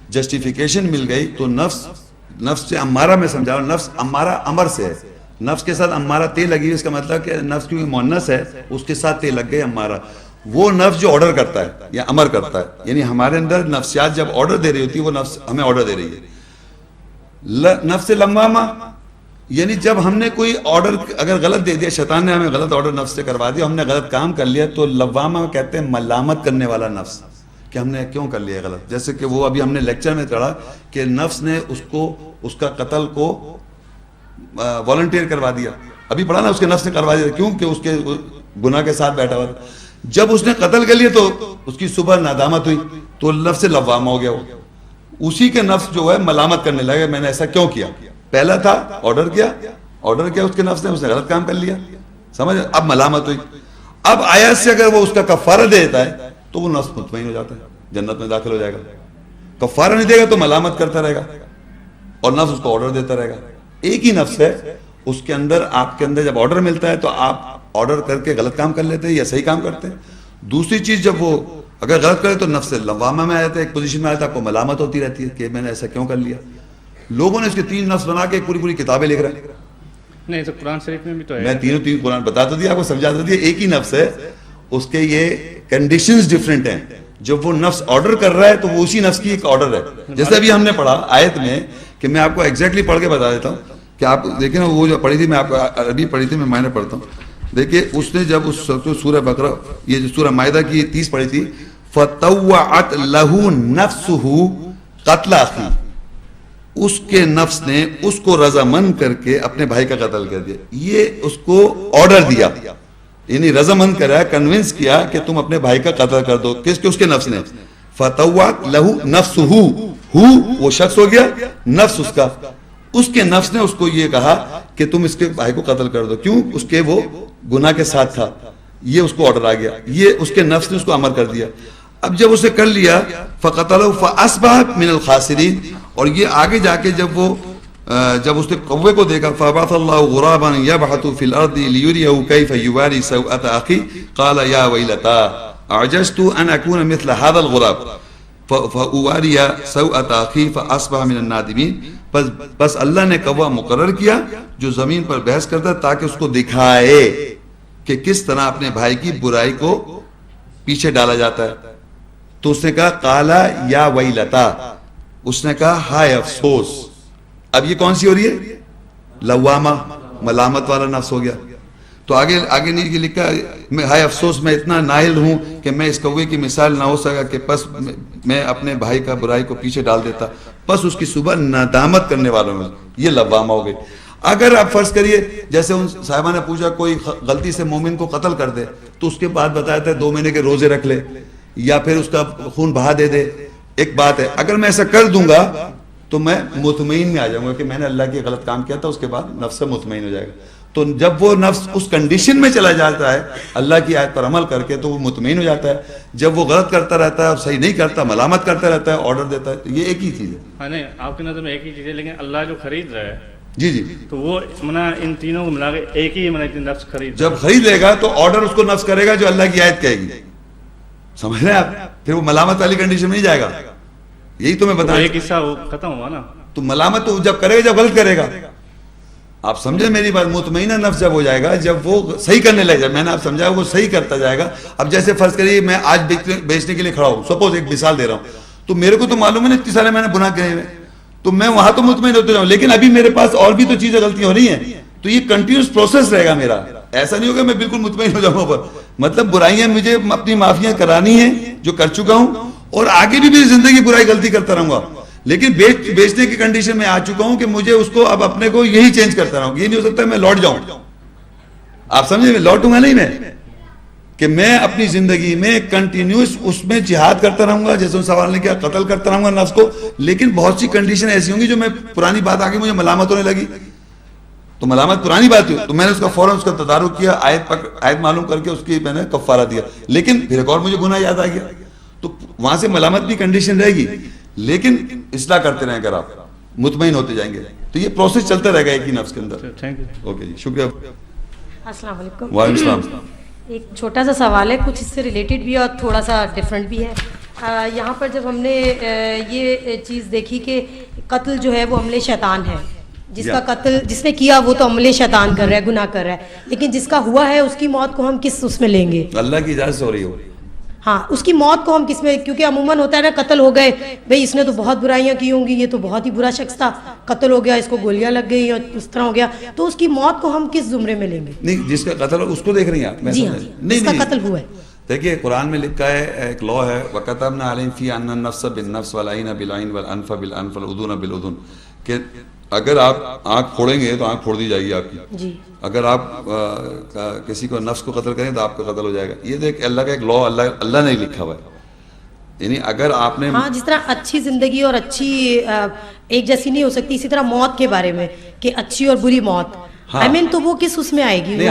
جسٹیفیکیشن مل گئی. تو نفس سے امارہ میں سمجھا, نفس امارہ امر سے ہے, نفس کے ساتھ امارہ تے لگی, اس کا مطلب کہ نفس کیونکہ مؤنث ہے اس کے ساتھ تے لگ گئی امارہ. وہ نفس جو آرڈر کرتا ہے یا امر کرتا ہے, یعنی ہمارے اندر نفسیات جب آرڈر دے رہی ہوتی ہے وہ نفس ہمیں آرڈر دے رہی ہے. نفس لوامہ یعنی جب ہم نے کوئی آرڈر اگر غلط دے دیا, شیطان نے ہمیں غلط آرڈر نفس سے کروا دیا, ہم نے غلط کام کر لیا, تو لوامہ کہتے ہیں ملامت کرنے والا نفس, کہ ہم نے کیوں کر لیا غلط. جیسے کہ وہ ابھی ہم نے لیکچر میں پڑھا کہ نفس نے اس کا قتل کو والنٹیئر کروا دیا. ابھی پڑھا نا, اس کے نفس نے کروا دیا. کیوں کہ اس کے گناہ کے ساتھ بیٹھا ہوا تھا. جب اس نے قتل کر لیا تو اس کی صبح ندامت ہوئی, تو نفس لوامہ ہو گیا. وہ اسی کے نفس جو ہے ملامت کرنے لگا, میں نے ایسا کیوں کیا. پہلا تھا آرڈر کیا اس کے نفس نے, اس نے غلط کام کر لیا, سمجھ, اب ملامت ہوئی. اب آیت سے اگر وہ اس کا کفارہ دے دیتا ہے تو وہ نفس مطمئن ہو جاتا ہے, جنت میں داخل ہو جائے گا. کفارہ نہیں دے گا تو ملامت کرتا رہے گا اور نفس اس کو آرڈر دیتا رہے گا. ایک ہی نفس ہے, اس کے اندر, آپ کے اندر جب آرڈر ملتا ہے تو آپ آرڈر کر کے غلط کام کر لیتے ہیں یا صحیح کام کرتے ہیں. دوسری چیز, جب وہ اگر غلط کرے تو نفس لوامہ میں آیا تھا, ایک پوزیشن میں آیا تھا, آپ کو ملامت ہوتی رہتی ہے کہ میں نے ایسا کیوں کر لیا. لوگوں نے اس کے 3 نفس بنا کے پوری کتابیں لکھ رہے ہیں. نہیں تو قرآن شریف میں بھی تو ہے. میں تین قرآن بتا تو دیا, آپ کو سمجھا تو دیا. ایک ہی نفس ہے, اس کے یہ کنڈیشنز ڈفرینٹ ہیں. جب وہ نفس آرڈر کر رہا ہے تو وہ اسی نفس کی ایک آرڈر ہے. جیسے ابھی ہم نے پڑھا آیت میں, کہ میں آپ کو ایگزیکٹلی پڑھ کے بتا دیتا ہوں کہ آپ دیکھیں نا, وہ جو پڑھی تھی میں آپ کو عربی پڑھی تھی, میں پڑھتا ہوں. دیکھیے اس نے جب اس سورہ بقرہ, یہ جو سورہ مائدہ کی 30 پڑھی تھی, فَطَوَّعَتْ لَهُ نَفْسُهُ قَتْلَ أَخِيهِ, اس کے نفس نے اس کو رضامند کر کے اپنے بھائی کا قتل کر دیا. یہ اس کو آرڈر دیا, یعنی رضامند کرا, کنونس کیا کہ تم اپنے بھائی کا قتل کر دو. کس کے, اس کے نفس نے. فَطَوَّعَتْ لَهُ نَفْسُهُ, وہ شخص ہو گیا, نفس اس کا, اس کے نفس نے اس کو یہ کہا کہ تم اس کے بھائی کو قتل کر دو. کیوں, اس کے وہ گناہ کے ساتھ تھا, یہ اس کو آرڈر آ گیا, یہ اس کے نفس نے اس کو امر کر دیا. اب جب اسے کر لیا, فَقَتَلَهُ فَأَصْبَحَ مِنَ الْخَاسِرِينَ, اور یہ آگے جا کے جب اس نے کوے کو دیکھا, فَبَعَثَ اللَّهُ غُرَابًا يَبْحَثُ فِي الْأَرْضِ لِيُرِيَهُ كَيْفَ يُوَارِي سَوْءَةَ أَخِيهِ قَالَ يَا وَيْلَتَا أَعْجَزْتُ أَنْ أَكُونَ مِثْلَ هَذَا الْغُرَابِ فَأُوَارِيَ سَوْءَةَ أَخِيهِ فَأَصْبَحَ مِنَ النَّادِمِينَ. بس اللہ نے کوا مقرر کیا جو زمین پر بحث کرتا تاکہ اس کو دکھائے کہ کس طرح اپنے بھائی کی برائی کو پیچھے ڈالا جاتا ہے. تو اس نے کہا قالا یا ویلتا, اس نے کہا ہائے افسوس. اب یہ کون سی ہو رہی ہے, لوامہ, ملامت والا نفس ہو گیا. تو آگے نہیں لکھا, میں ہائے افسوس, میں اتنا نااہل ہوں کہ میں اس کوے کی مثال نہ ہو سکا کہ پس میں اپنے بھائی کا برائی کو پیچھے ڈال دیتا. پس اس کی صبح ندامت کرنے والوں میں یہ لوامہ ہو گئی. اگر آپ فرض کریے جیسے ان صاحبہ نے پوچھا, کوئی غلطی سے مومن کو قتل کر دے تو اس کے بعد بتایا تھا 2 مہینے کے روزے رکھ لے یا پھر اس کا خون بہا دے دے. ایک بات ہے, اگر میں ایسا کر دوں گا تو میں مطمئن میں آ جاؤں گا کہ میں نے اللہ کی غلط کام کیا تھا, اس کے بعد نفس سے مطمئن ہو جائے گا. تو جب وہ نفس اس کنڈیشن میں چلا جاتا ہے اللہ کی آیت پر عمل کر کے, تو وہ مطمئن ہو جاتا ہے. جب وہ غلط کرتا رہتا ہے اور صحیح نہیں کرتا, ملامت کرتا رہتا ہے, آرڈر دیتا ہے, تو یہ ایک ہی چیز ہے. ہاں نہیں, آپ کی نظر میں ایک ہی چیز ہے, لیکن اللہ جو خرید رہا ہے جی تو وہ ان تینوں کو ملا کے ایک ہی نفس خرید. جب خرید لے گا تو آرڈر اس کو نفس کرے گا جو اللہ کی آیت کہے گی, سمجھ رہے ہیں آپ. پھر وہ ملامت والی کنڈیشن میں نہیں جائے گا. یہی تو میں بتا, ایک حصہ وہ ختم ہوا نا. تو ملامت تو جب کرے گا جب غلط کرے گا. آپ سمجھے میری بات, مطمئنہ نفس جب ہو جائے گا, جب وہ صحیح کرنے لگے گا, میں نے آپ سمجھا وہ صحیح کرتا جائے گا. اب جیسے فرض کریے میں آج بیچنے کے لیے کھڑا ہوں, سپوز ایک مثال دے رہا ہوں, تو میرے کو تو معلوم ہے اتنی سارے میں نے گناہ کرے ہوئے, تو میں وہاں تو مطمئن ہوتے جاؤں, لیکن ابھی میرے پاس اور بھی تو چیزیں غلطیاں ہو رہی ہیں. تو یہ کنٹینیوس پروسیس رہے گا میرا, ایسا نہیں ہوگا میں بالکل مطمئن ہو جاؤں پر. مطلب برائیاں مجھے اپنی معافیاں کرانی ہیں جو کر چکا ہوں, اور آگے بھی میری زندگی برائی غلطی کرتا رہوں گا, لیکن بیچنے کی کنڈیشن میں آ چکا ہوں کہ مجھے اس کو اب اپنے کو یہی چینج کرتا رہا ہوں. یہ نہیں ہو سکتا میں لوٹ جاؤں. آپ سمجھے, میں لوٹوں گا نہیں, میں کہ میں اپنی زندگی میں کنٹینیوس اس میں جہاد کرتا رہوں گا, جیسے ان سوال نے کیا, قتل کرتا رہوں گا نفس کو. لیکن بہت سی کنڈیشن ایسی ہوں گی جو میں پرانی بات آ کے مجھے ملامت ہونے لگی, تو ملامت پرانی بات ہوئی, تو میں نے اس کا فوراً اس کا تدارک کیا, آیت معلوم کر کے اس کی میں نے کفارہ دیا. لیکن پھر ایک اور مجھے گناہ یاد آ گیا, تو وہاں سے ملامت کی کنڈیشن رہے گی, لیکن اصلاح کرتے رہیں اگر آپ مطمئن ہوتے جائیں گے. تو یہ پروسیس چلتا رہے گا ایک ہی نفس کے اندر. اوکے جی, شکریہ. السلام علیکم. وعلیکم السلام. ایک چھوٹا سا سوال ہے, کچھ اس سے ریلیٹڈ بھی ہے اور تھوڑا سا ڈفرینٹ بھی ہے. یہاں پر جب ہم نے یہ چیز دیکھی کہ قتل جو ہے وہ عمل شیطان ہے, جس کا قتل جس نے کیا وہ تو عمل شیطان کر رہا ہے, گناہ کر رہا ہے, لیکن جس کا ہوا ہے اس کی موت کو ہم کس اس میں لیں گے؟ اللہ کی اجازت سے ہو رہی ہو. ہاں, اس کی موت کو ہم کس میں, کیونکہ عموماً ہوتا ہے نا قتل ہو گئے, بھئی اس نے تو بہت برائیاں کی ہوں گی, یہ تو بہت ہی برا شخص تھا, قتل ہو گیا, اس کو گولیاں لگ گئی اور اس طرح ہو گیا, تو اس کی موت کو ہم کس زمرے میں لیں گے؟ نہیں, جس کا قتل ہو اس کو دیکھ رہی ہیں آپ. جی ہاں, جس کا قتل ہوا ہے. دیکھیے قرآن میں لکھا ہے, ایک لا ہے, وَكَتَبْنَا عَلَيْهِمْ فِيهَا أَنَّ النَّفْسَ بِالنَّفْسِ وَالْعَيْنَ بِالْعَيْنِ وَالْأَنْفَ بِالْأَنْفِ وَالْأُذُنَ بِالْأُذُنِ, کہ اگر آپ آنکھ پھوڑیں گے تو آنکھ پھوڑ دی جائے گی آپ کی. جی. اگر آپ کسی کو نفس کو قتل کریں تو آپ کا قتل ہو جائے گا. یہ دیکھ اللہ کا ایک لا اللہ نے لکھا ہوا ہے. یعنی اگر آپ نے ہاں جس طرح اچھی زندگی اور اچھی ایک جیسی نہیں ہو سکتی، اسی طرح موت کے بارے میں کہ اچھی اور بری موت، آئی مین تو وہ کس اس میں آئے گی؟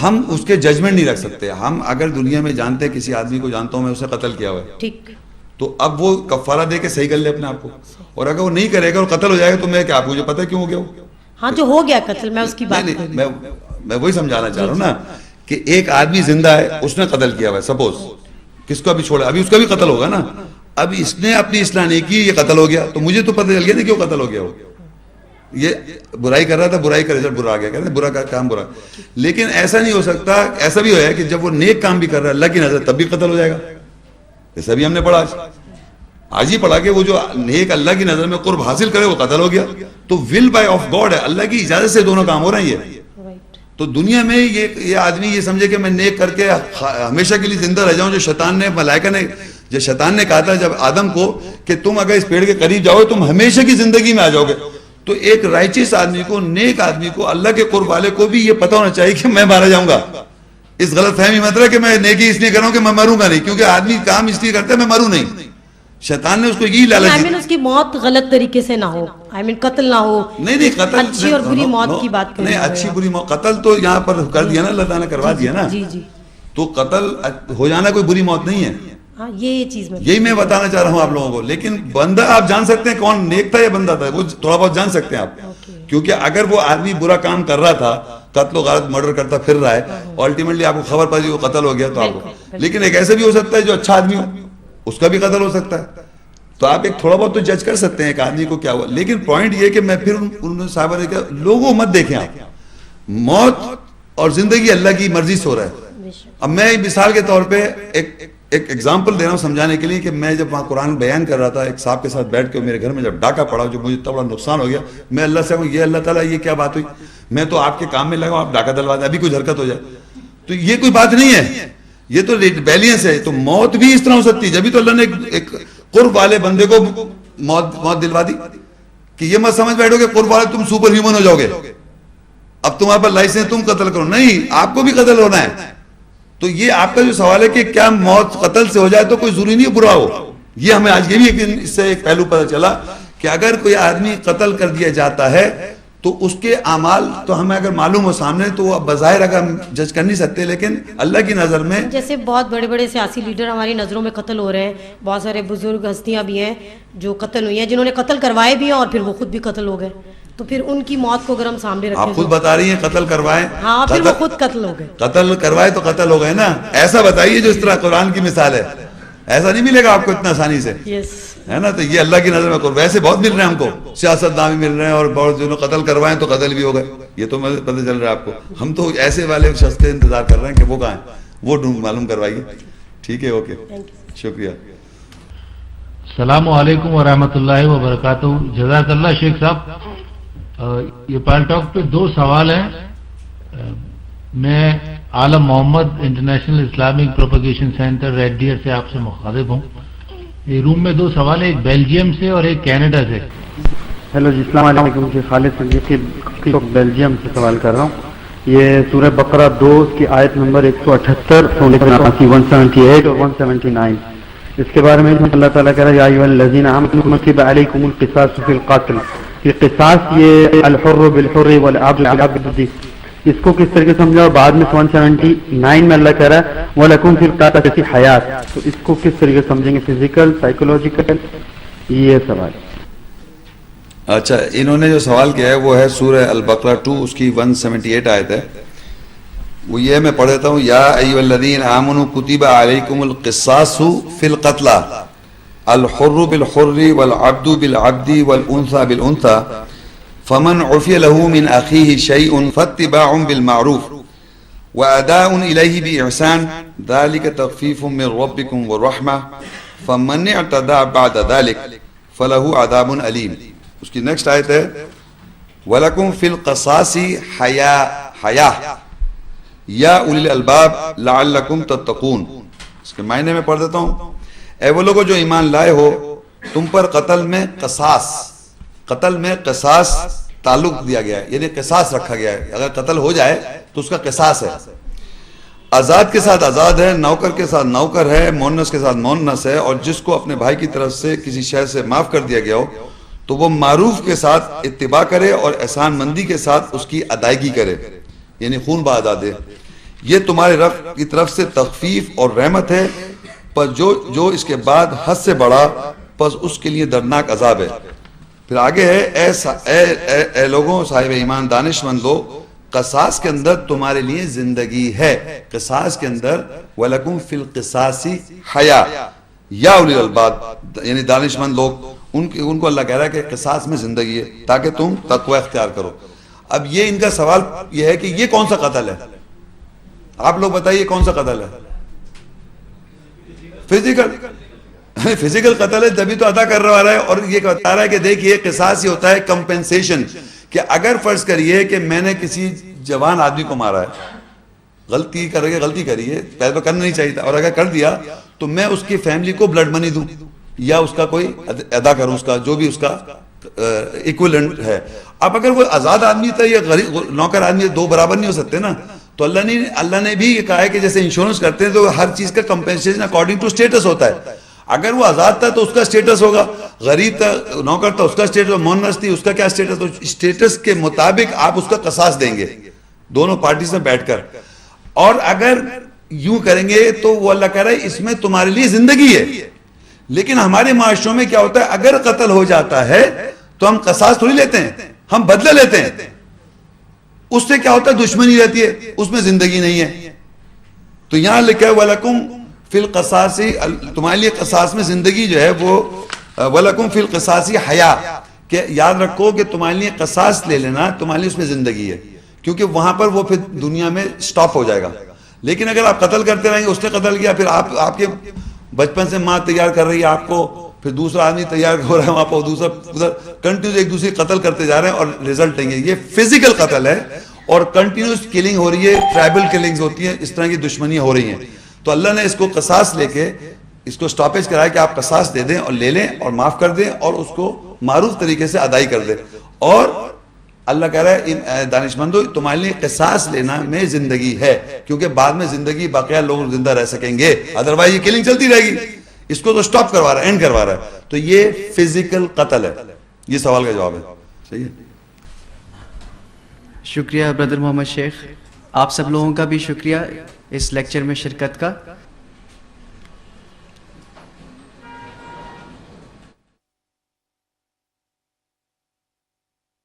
ہم اس کے ججمنٹ نہیں رکھ سکتے. ہم اگر دنیا میں جانتے ہیں کسی آدمی کو جانتا ہوں میں اسے قتل کیا ہوا ہے، ٹھیک، تو اب وہ کفارہ دے کے صحیح کر لے اپنے آپ کو. اور اگر وہ نہیں کرے گا اور قتل ہو جائے گا تو میں کیا، مجھے پتہ کیوں ہو گیا وہ. ہاں جو ہو گیا قتل، میں اس کی بات میں وہی سمجھانا چاہ رہا ہوں نا کہ ایک آدمی زندہ ہے، اس نے قتل کیا ہوا ہے، سپوز کس کو ابھی چھوڑا، ابھی اس کا بھی قتل ہوگا نا. اب اس نے اپنی اصلاح نہیں کی، یہ قتل ہو گیا، تو مجھے تو پتہ چل گیا نا کیوں قتل ہو گیا. وہ یہ برائی کر رہا تھا، برائی کا رزلٹ برا آ گیا، کہتے ہیں برا کا کام برا. لیکن ایسا نہیں ہو سکتا، ایسا بھی ہوا ہے کہ جب وہ نیک کام بھی کر رہا ہے اللہ کی نظر تب بھی قتل ہو جائے گا. ایسا بھی ہم نے پڑھا آج ہی پڑھا کہ وہ جو نیک اللہ کی نظر میں قرب حاصل کرے وہ قتل ہو گیا. تو ول بائی آف گاڈ ہے، اللہ کی اجازت سے دونوں کام ہو رہے ہیں. تو دنیا میں یہ آدمی یہ سمجھے کہ میں نیک کر کے ہمیشہ کے لیے زندہ رہ جاؤں، جو شیطان نے ملائکہ نے جو شیطان نے کہا تھا جب آدم کو کہ تم اگر اس پیڑ کے قریب جاؤ تم ہمیشہ کی زندگی میں آ جاؤ گے. تو ایک رائچس آدمی کو، نیک آدمی کو، اللہ کے قرب والے کو بھی یہ پتہ ہونا چاہیے کہ میں مارا جاؤں گا. اس غلط فہمی مطلب کہ میں نیکی اس لیے کر رہا ہوں کہ میں مروں گا نہیں، کیونکہ آدمی کام اس لیے کرتا ہے میں مروں نہیں. شیطان نے اس کو یہی لالچ دی. اس کی موت غلط طریقے سے نہ ہو، قتل نہ ہو. نہیں قتل اچھی اور بری موت کی بات نہیں، اچھی بری موت قتل تو یہاں پر کر دیا نا اللہ تعالیٰ نے، کروا دیا نا. جی جی. تو قتل ہو جانا کوئی بری موت نہیں ہے. ہاں یہ چیز یہی میں بتانا چاہ رہا ہوں آپ لوگوں کو. لیکن بندہ آپ جان سکتے ہیں کون نیک تھا یا بندہ تھا، وہ تھوڑا بہت جان سکتے ہیں آپ. کیونکہ اگر وہ آدمی برا کام کر رہا تھا، قتل و غارت مرڈر کرتا پھر رہا ہے، الٹیمیٹلی آپ کو خبر پڑی وہ قتل ہو گیا تو آپ کو. لیکن ایک ایسے بھی ہو سکتا ہے جو اچھا آدمی ہو، اس کا بھی قتل ہو سکتا ہے. تو آپ ایک تھوڑا بہت تو جج کر سکتے ہیں ایک آدمی کو کیا ہوا. لیکن پوائنٹ یہ کہ میں پھر ان صاحبہ نے کہا لوگوں مت دیکھیں آپ، موت اور زندگی اللہ کی مرضی سے ہو رہا ہے. اب میں مثال کے طور پہ ایک ایگزامپل دے رہا ہوں سمجھانے کے لیے کہ میں جب وہاں قرآن بیان کر رہا تھا ایک صاحب کے ساتھ بیٹھ کے میرے گھر میں جب ڈاکہ پڑا جو مجھے اتنا بڑا نقصان ہو گیا، میں اللہ سے کہوں یہ اللہ تعالیٰ یہ کیا بات ہوئی، میں تو آپ کے کام میں لگا آپ ڈاکہ دلوا دیں، ابھی کچھ حرکت ہو جائے. تو یہ کوئی بات نہیں ہے، یہ تو ریبیلینس ہے. تو موت بھی اس طرح ہو سکتی ہے. جبھی تو اللہ نے ایک قرب والے بندے کو موت دلوا دی کہ یہ مت سمجھ بیٹھو کہ قرب والے تم سپر ہیومن ہو جاؤ گے، اب تمہارے پر لائسنس تم قتل کرو. نہیں، آپ کو بھی قتل ہونا ہے. تو یہ آپ کا جو سوال ہے کہ کیا موت قتل سے ہو جائے تو کوئی ضروری نہیں برا ہو. یہ ہمیں آج یہ بھی اس سے ایک پہلو پتہ چلا کہ اگر کوئی آدمی قتل کر دیا جاتا ہے تو اس کے اعمال تو ہمیں اگر معلوم ہو سامنے تو وہ بظاہر اگر ہم جج کر نہیں سکتے، لیکن اللہ کی نظر میں جیسے بہت بڑے بڑے سیاسی لیڈر ہماری نظروں میں قتل ہو رہے ہیں، بہت سارے بزرگ ہستیاں بھی ہیں جو قتل ہوئی ہیں، جنہوں نے قتل کروائے بھی ہیں اور پھر وہ خود بھی قتل ہو گئے. تو پھر ان کی موت کو اگر ہم سامنے رکھیں، آپ خود بتا رہی ہیں قتل کروائے، ہاں پھر وہ خود قتل ہو گئے. قتل کروائے تو قتل ہو گئے نا. ایسا بتائیے جو اس طرح قرآن کی مثال ہے. ایسا نہیں ملے گا آپ کو اتنا آسانی سے، ہے نا. تو یہ اللہ کی نظر میں ویسے بہت مل رہے ہیں ہم کو، سیاست داں بھی مل رہے ہیں اور بہت جنہوں قتل کروائیں تو قتل بھی ہو گئے. یہ تو پتہ چل رہا ہے آپ کو. ہم تو ایسے والے شخص کے انتظار کر رہے ہیں کہ وہ کہاں ہیں، وہ معلوم کروائیے. ٹھیک ہے، اوکے، شکریہ. السلام علیکم ورحمۃ اللہ وبرکاتہ. جزاک اللہ شیخ صاحب. یہ پال ٹاک پہ 2 سوال ہیں. میں Alam Muhammad international Islamic propagation centre Red Deer سے آپ سے مخاطب ہوں. یہ روم میں 2 سوال ہیں، ایک بیلجیم سے اور ایک کینیڈا سے. ہیلو جی، السلام علیکم. جی خالد صدیقی بیلجیم سے سوال کر رہا ہوں. یہ سورہ بقرہ 2 کی آیت نمبر 178 178 اور 179 اس کے بارے میں اللہ تعالیٰ کہہ رہا ہے یا ایھا الذین آمنوا کتب علیکم القصاص فی القتل. یہ قصاص یہ الحر بالحر والعبد بالعبد، اس کو کس طریقے سے سمجھا؟ اور بعد میں 179 میں اللہ کہہ رہا ہے وَلَكُمْ فِي الْقِصَاصِ حَیَاةٌ. تو اس کو کس طریقے سے سمجھیں گے؟ Physical, psychological? یہ سوال. اچھا، انہوں نے جو سوال کیا ہے وہ ہے سورہ البقرہ 2 اس کی 178 آیت ہے. وہ یہ میں پڑھ دیتا ہوں. یا ایھا الذین آمنوا کتب علیکم القصاص فی القتلى الحر بالحر والعبد بالعبد والانثى بالانثى فمن عفی له من اخیہ شیء فاتباع بالمعروف واداء الیہ باحسان ذلک تخفیف من ربکم ورحمہ فمن اعتدى بعد ذلك فله عذاب علیم. اس کی نیکسٹ آیت ہے وَلَكُمْ فِي الْقَصَاصِ حَیَاةٌ یا اولی الالباب لعلکم تتقون. اس کے معنی میں پڑھ دیتا ہوں. اے وہ لوگوں جو ایمان لائے ہو، تم پر قتل میں قصاص تعلق دیا گیا ہے، یعنی قصاص رکھا گیا ہے، اگر قتل ہو جائے تو اس کا قصاص ہے. آزاد کے ساتھ آزاد ہے، نوکر کے ساتھ نوکر ہے، مونس کے ساتھ مونس ہے. اور جس کو اپنے بھائی کی طرف سے کسی شے سے معاف کر دیا گیا ہو تو وہ معروف کے ساتھ اتباع کرے اور احسان مندی کے ساتھ اس کی ادائیگی کرے، یعنی خون بہا دے. یہ تمہارے رب کی طرف سے تخفیف اور رحمت ہے، پر جو اس کے بعد حد سے بڑھا پس اس کے لیے دردناک عذاب ہے. پھر آگے ہے اے لوگوں صاحب ایمان دانش مند لوگ، قصاص کے اندر تمہارے لیے زندگی ہے. قصاص کے اندر وَلَكُمْ فِي الْقِصَاصِ حَيَا یا اولی الالباب، یعنی دانش مند لوگ، ان کو اللہ کہہ رہا ہے کہ قصاص میں زندگی ہے تاکہ تم تقوی اختیار کرو. اب یہ ان کا سوال یہ ہے کہ یہ کون سا قتل ہے؟ آپ لوگ بتائیے کون سا قتل ہے؟ فزیکل قتل ہے، تبھی تو ادا کر رہا ہے. اور یہ بتا رہا ہے کہ دیکھیے قصاص یہ ہوتا ہے کمپنسیشن، کہ اگر فرض کریے کہ میں نے کسی جوان آدمی کو مارا ہے، غلطی کری ہے، پہلے تو کرنا نہیں چاہیے تھا، اور اگر کر دیا تو میں اس کی فیملی کو بلڈ منی دوں یا اس کا کوئی ادا کروں، اس کا جو بھی اس کا ایکویلنٹ ہے. اب اگر وہ آزاد آدمی تھا یا نوکر آدمی، دو برابر نہیں ہو سکتے نا. تو اللہ نے بھی یہ کہا ہے کہ جیسے انشورنس کرتے ہیں تو ہر چیز کا کمپنسیشن اکارڈنگ ٹو سٹیٹس ہوتا ہے. اگر وہ آزاد تھا تو اس کا سٹیٹس ہوگا، غریب تھا نوکر تھا اس کا سٹیٹس، مونس تھی اس کا کیا سٹیٹس، تو سٹیٹس کے مطابق آپ اس کا قصاص دیں گے دونوں پارٹیز میں بیٹھ کر. اور اگر یوں کریں گے تو وہ اللہ کہہ رہا ہے اس میں تمہارے لیے زندگی ہے. لیکن ہمارے معاشروں میں کیا ہوتا ہے، اگر قتل ہو جاتا ہے تو ہم قصاص تھوڑی لیتے ہیں، ہم بدلہ لیتے ہیں. اس سے کیا ہوتا ہے، دشمنی رہتی ہے، اس میں زندگی نہیں ہے. تو یہاں لکھا ہے وَلَكُمْ فِي الْقِصَاصِ، تمہارے لیے قصاص میں زندگی جو ہے وہ وَلَكُمْ فِي الْقِصَاصِ حَيَا، کہ یاد رکھو کہ تمہارے لیے قصاص لے لینا تمہارے لیے اس میں زندگی ہے، کیونکہ وہاں پر وہ پھر دنیا میں سٹاپ ہو جائے گا. لیکن اگر آپ قتل کرتے رہیں گے، اس نے قتل کیا، پھر آپ کے بچپن سے ماں تیار کر رہی ہے آپ کو، پھر دوسرا آدمی تیار ہو رہا ہے وہاں پر، دوسرا ادھر کنٹینیوس ایک دوسرے قتل کرتے جا رہے ہیں اور ریزلٹ لیں گے. یہ فزیکل قتل ہے اور کنٹینیوس کلنگ ہو رہی ہے، ٹرائبل کلنگز ہوتی ہیں، اس طرح کی دشمنیاں ہو رہی ہیں. تو اللہ نے اس کو قصاص لے کے اس کو سٹاپیج کرایا کہ آپ قصاص دے دیں اور لے لیں اور معاف کر دیں اور اس کو معروف طریقے سے ادائی کر دیں. اور اللہ کہہ رہا ہے دانش مندو تمہارے لیے قصاص لینا میں زندگی ہے، کیونکہ بعد میں زندگی باقیہ لوگ زندہ رہ سکیں گے، ادروائز یہ کلنگ چلتی رہے گی. اس کو تو سٹاپ کروا رہا ہے، اینڈ کروا رہا ہے. تو یہ فزیکل قتل ہے. یہ سوال کا جواب ہے. صحیح ہے. شکریہ بردر محمد شیخ، آپ سب لوگوں کا بھی شکریہ اس لیکچر میں شرکت کا.